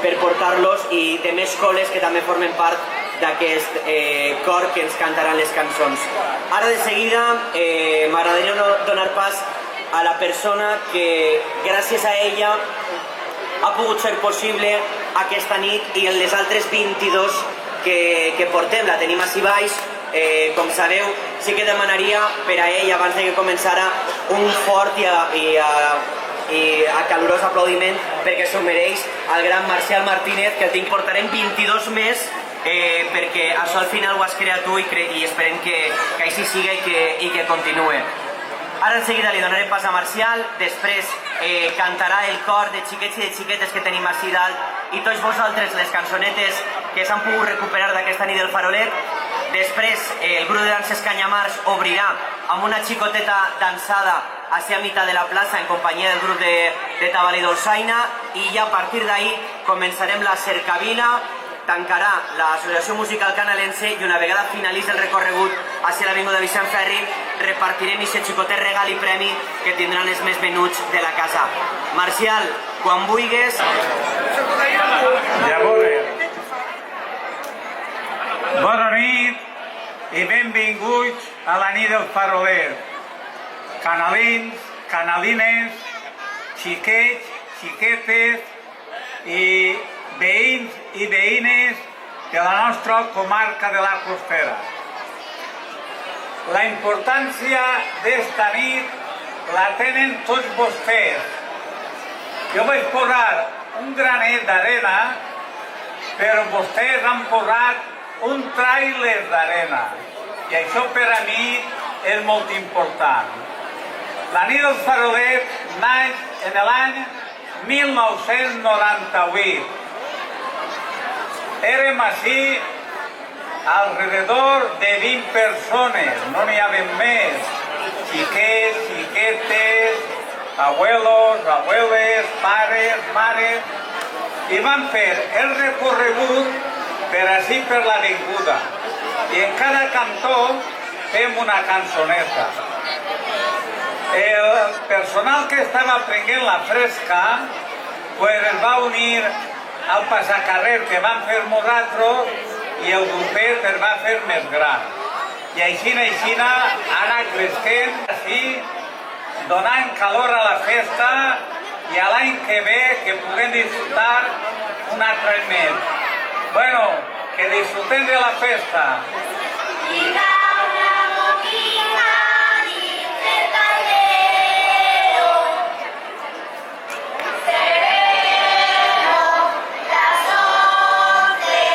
per portar-los i de més coles que també formen part d'aquest cor que ens cantaran les cançons. Ara de seguida m'agradaria donar pas a la persona que gràcies a ella ha pogut ser possible aquesta nit i en les altres 22 que portem, la tenim així baix. Com sabeu, sí que demanaria per a ell, abans que començara, un fort i calorós aplaudiment perquè s'ho mereix el gran Marcial Martínez, que el tinc portarem 22 més perquè això al final ho has creat tu i esperem que així siga i que continuï. Ara en seguida li donaré pas a Marcial, després cantarà el cor de xiquets i de xiquetes que tenim així dalt i tots vosaltres les cançonetes que s'han pogut recuperar d'aquesta nit del Farolet. Després el grup de danses Canyamars obrirà amb una xicoteta dansada hacia mitad de la plaça en companyia del grup de Tabal i Dolçaina i ja a partir d'ahí començarem la cercavila, tancarà l'Associació Musical Canalense i una vegada finalitzi el recorregut hacia l'avinguda Vicent Ferri repartirem aquest xicotet regal i premi que tindran els més venuts de la casa. Marcial, quan vulguis... Bona nit i benvinguts a la nit del Farolet. Canalins, canalines, xiquets, xiquetes i veïns i veïnes de la nostra comarca de la Costera. La importància d'esta nit la tenen tots vostès. Jo vaig posar un granet d'arena, però vostès han posat un tràiler d'arena i això per a mi és molt important. La nit del Farolet naix en l'any 1998. Érem així alrededor de 20 persones, no n'hi havia més, xiquets, xiquetes, abuelos, abueles, pares, mares, i vam fer el recorregut per així per l'avinguda i en cada cantó fem una cançoneta. El personal que estava prenent la fresca es va unir al passacarrer que vam fer nosaltres i el grupet es va fer més gran. I així ha anat cresquent, així, donant calor a la festa i a l'any que ve que puguem disfrutar un altre mes. Bueno, que disfruten de la festa. Sereno, la sol que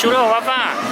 chulo, guapa.